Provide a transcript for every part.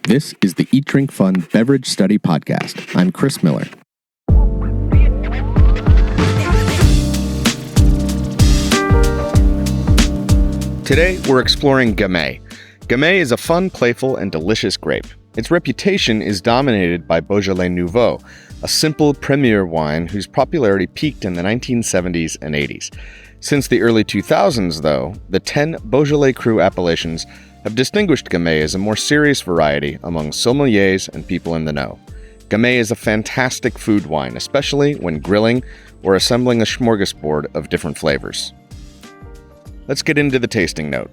This is the Eat, Drink, Fun Beverage Study Podcast. I'm Chris Miller. Today, we're exploring Gamay. Gamay is a fun, playful, and delicious grape. Its reputation is dominated by Beaujolais Nouveau, a simple primeur wine whose popularity peaked in the 1970s and 80s. Since the early 2000s, though, the 10 Beaujolais Cru appellations have distinguished Gamay as a more serious variety among sommeliers and people in the know. Gamay is a fantastic food wine, especially when grilling or assembling a smorgasbord of different flavors. Let's get into the tasting note.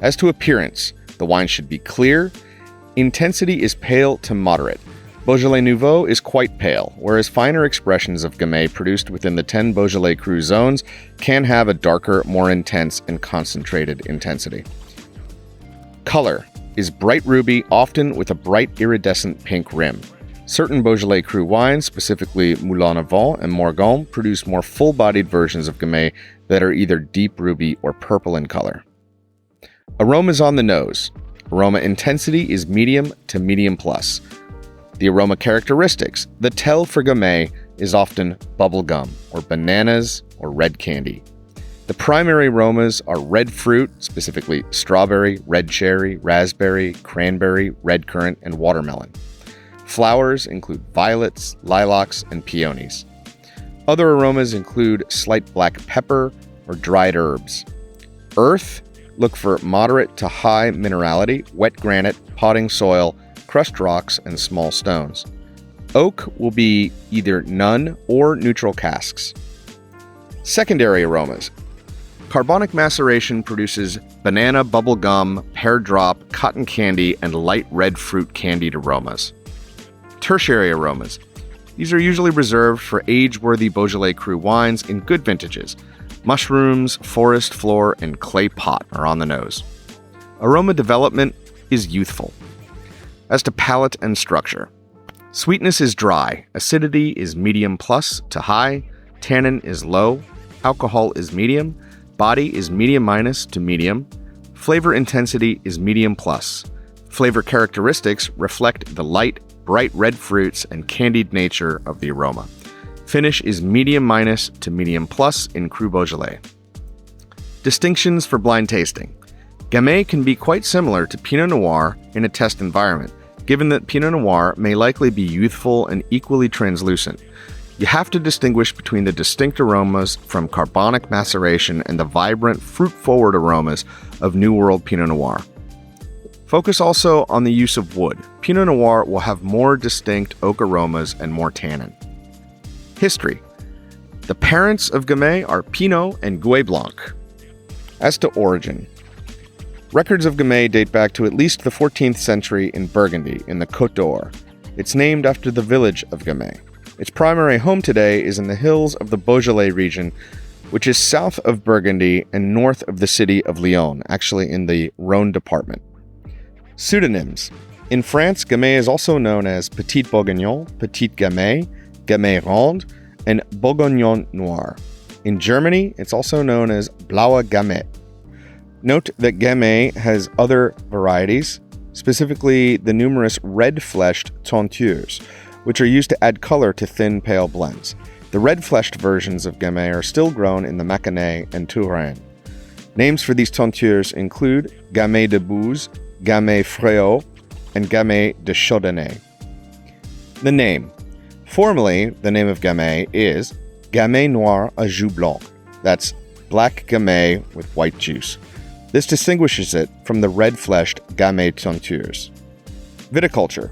As to appearance, the wine should be clear. Intensity is pale to moderate. Beaujolais Nouveau is quite pale, whereas finer expressions of Gamay produced within the 10 Beaujolais Cru zones can have a darker, more intense, and concentrated intensity. Color is bright ruby, often with a bright iridescent pink rim. Certain Beaujolais Cru wines, specifically Moulin Avant and Morgon, produce more full-bodied versions of Gamay that are either deep ruby or purple in color. Aromas on the nose. Aroma intensity is medium to medium plus. The aroma characteristics. The tell for Gamay is often bubble gum, or bananas, or red candy. The primary aromas are red fruit, specifically strawberry, red cherry, raspberry, cranberry, red currant, and watermelon. Flowers include violets, lilacs, and peonies. Other aromas include slight black pepper or dried herbs. Earth, look for moderate to high minerality, wet granite, potting soil, crushed rocks, and small stones. Oak will be either none or neutral casks. Secondary aromas. Carbonic maceration produces banana, bubble gum, pear drop, cotton candy, and light red fruit candied aromas. Tertiary aromas. These are usually reserved for age-worthy Beaujolais Cru wines in good vintages. Mushrooms, forest floor, and clay pot are on the nose. Aroma development is youthful. As to palate and structure, sweetness is dry, acidity is medium plus to high, tannin is low, alcohol is medium, body is medium minus to medium, flavor intensity is medium plus. Flavor characteristics reflect the light, bright red fruits and candied nature of the aroma. Finish is medium minus to medium plus in Cru Beaujolais. Distinctions for blind tasting. Gamay can be quite similar to Pinot Noir in a test environment, given that Pinot Noir may likely be youthful and equally translucent. You have to distinguish between the distinct aromas from carbonic maceration and the vibrant, fruit-forward aromas of New World Pinot Noir. Focus also on the use of wood. Pinot Noir will have more distinct oak aromas and more tannin. History. The parents of Gamay are Pinot and Gouais Blanc. As to origin, records of Gamay date back to at least the 14th century in Burgundy, in the Côte d'Or. It's named after the village of Gamay. Its primary home today is in the hills of the Beaujolais region, which is south of Burgundy and north of the city of Lyon, actually in the Rhône department. Pseudonyms. In France, Gamay is also known as Petit Bourguignon, Petit Gamay, Gamay Ronde, and Bourguignon Noir. In Germany, it's also known as Blaue Gamay. Note that Gamay has other varieties, specifically the numerous red-fleshed tentures, which are used to add color to thin, pale blends. The red-fleshed versions of Gamay are still grown in the Mâconnais and Touraine. Names for these tentures include Gamay de Bouze, Gamay Fréau, and Gamay de Chaudenay. The name. Formally, the name of Gamay is Gamay Noir à Jus Blanc. That's black Gamay with white juice. This distinguishes it from the red-fleshed Gamay tentures. Viticulture.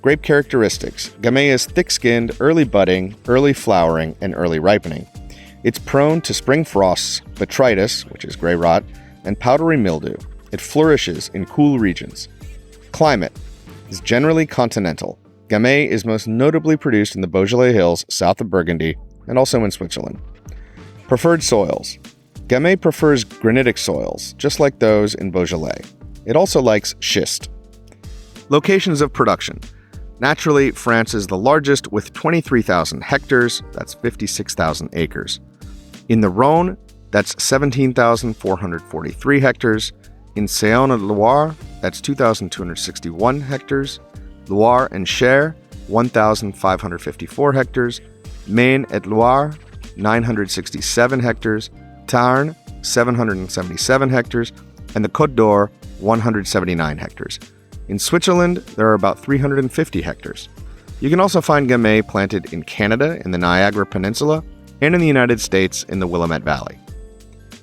Grape characteristics. Gamay is thick-skinned, early budding, early flowering, and early ripening. It's prone to spring frosts, botrytis, which is gray rot, and powdery mildew. It flourishes in cool regions. Climate is generally continental. Gamay is most notably produced in the Beaujolais Hills south of Burgundy and also in Switzerland. Preferred soils. Gamay prefers granitic soils, just like those in Beaujolais. It also likes schist. Locations of production. Naturally, France is the largest with 23,000 hectares, that's 56,000 acres. In the Rhône, that's 17,443 hectares. In Saône-et-Loire, that's 2,261 hectares. Loire and Cher, 1,554 hectares. Maine-et-Loire, 967 hectares. Tarn, 777 hectares. And the Côte d'Or, 179 hectares. In Switzerland, there are about 350 hectares. You can also find Gamay planted in Canada in the Niagara Peninsula and in the United States in the Willamette Valley.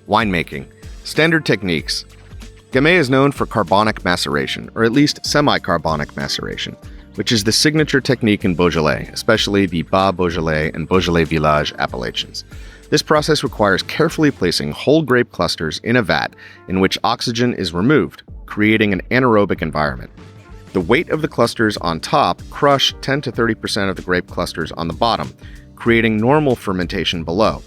Winemaking. Standard techniques. Gamay is known for carbonic maceration, or at least semi-carbonic maceration, which is the signature technique in Beaujolais, especially the Bas Beaujolais and Beaujolais Village appellations. This process requires carefully placing whole grape clusters in a vat in which oxygen is removed, creating an anaerobic environment. The weight of the clusters on top crush 10 to 30% of the grape clusters on the bottom, creating normal fermentation below.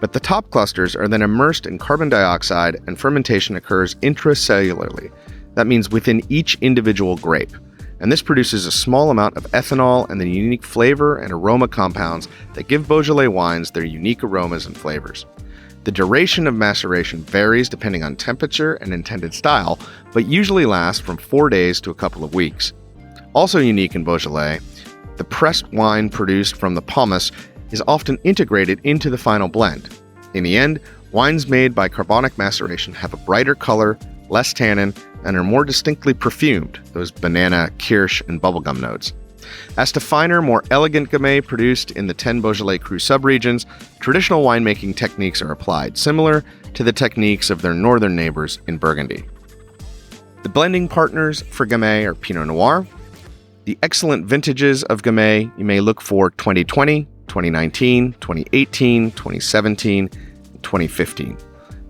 But the top clusters are then immersed in carbon dioxide and fermentation occurs intracellularly. That means within each individual grape. And this produces a small amount of ethanol and the unique flavor and aroma compounds that give Beaujolais wines their unique aromas and flavors. The duration of maceration varies depending on temperature and intended style, but usually lasts from 4 days to a couple of weeks. Also unique in Beaujolais, the pressed wine produced from the pomace is often integrated into the final blend. In the end, wines made by carbonic maceration have a brighter color, less tannin, and are more distinctly perfumed, those banana, kirsch, and bubblegum notes. As to finer, more elegant Gamay produced in the 10 Beaujolais Cru subregions, traditional winemaking techniques are applied, similar to the techniques of their northern neighbors in Burgundy. The blending partners for Gamay are Pinot Noir. The excellent vintages of Gamay you may look for 2020, 2019, 2018, 2017, and 2015.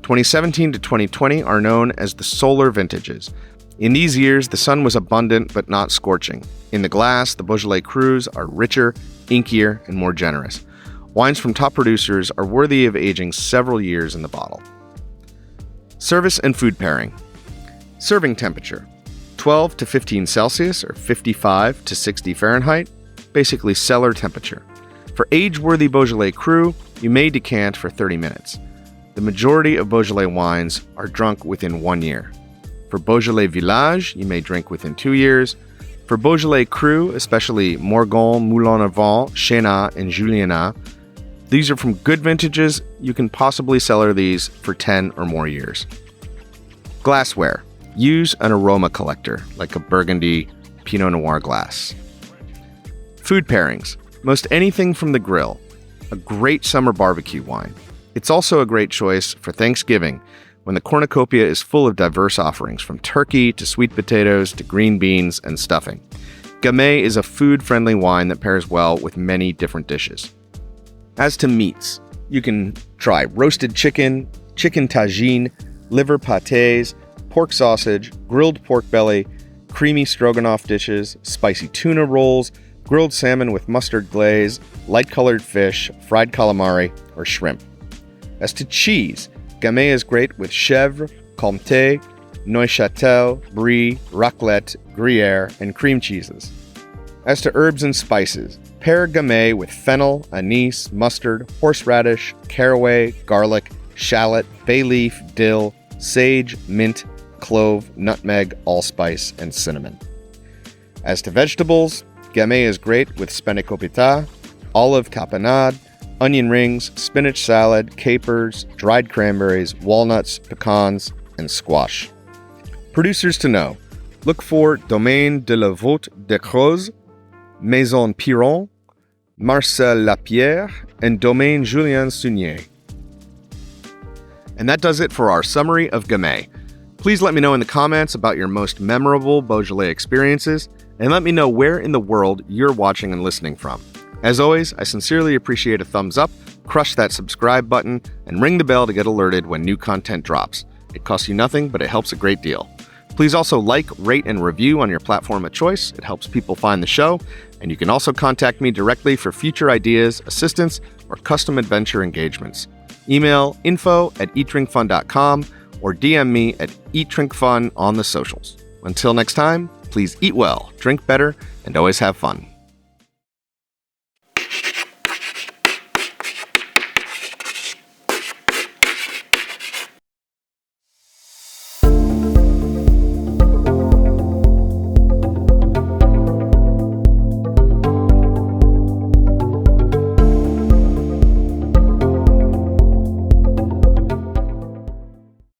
2017 to 2020 are known as the solar vintages. In these years, the sun was abundant but not scorching. In the glass, the Beaujolais Crus are richer, inkier, and more generous. Wines from top producers are worthy of aging several years in the bottle. Service and food pairing. Serving temperature, 12 to 15 Celsius or 55 to 60 Fahrenheit, basically cellar temperature. For age-worthy Beaujolais Cru, you may decant for 30 minutes. The majority of Beaujolais wines are drunk within 1 year. For Beaujolais Village, you may drink within 2 years. For Beaujolais Cru, especially Morgon, Moulin-à-Vent, Chenin, and Juliana, these are from good vintages. You can possibly cellar these for 10 or more years. Glassware. Use an aroma collector, like a Burgundy Pinot Noir glass. Food pairings. Most anything from the grill. A great summer barbecue wine. It's also a great choice for Thanksgiving, when the cornucopia is full of diverse offerings, from turkey to sweet potatoes to green beans and stuffing. Gamay is a food-friendly wine that pairs well with many different dishes. As to meats, you can try roasted chicken, chicken tagine, liver pâtés, pork sausage, grilled pork belly, creamy stroganoff dishes, spicy tuna rolls, grilled salmon with mustard glaze, light-colored fish, fried calamari, or shrimp. As to cheese, Gamay is great with chèvre, comté, Neuchâtel, brie, raclette, gruyere, and cream cheeses. As to herbs and spices, pair Gamay with fennel, anise, mustard, horseradish, caraway, garlic, shallot, bay leaf, dill, sage, mint, clove, nutmeg, allspice, and cinnamon. As to vegetables, Gamay is great with spanakopita, olive caponade, onion rings, spinach salad, capers, dried cranberries, walnuts, pecans, and squash. Producers to know. Look for Domaine de la Vôtre des Crozes, Maison Piron, Marcel Lapierre, and Domaine Julien Sunier. And that does it for our summary of Gamay. Please let me know in the comments about your most memorable Beaujolais experiences, and let me know where in the world you're watching and listening from. As always, I sincerely appreciate a thumbs up, crush that subscribe button, and ring the bell to get alerted when new content drops. It costs you nothing, but it helps a great deal. Please also like, rate, and review on your platform of choice. It helps people find the show, and you can also contact me directly for future ideas, assistance, or custom adventure engagements. Email info@eatdrinkfun.com or DM me at eatdrinkfun on the socials. Until next time, please eat well, drink better, and always have fun.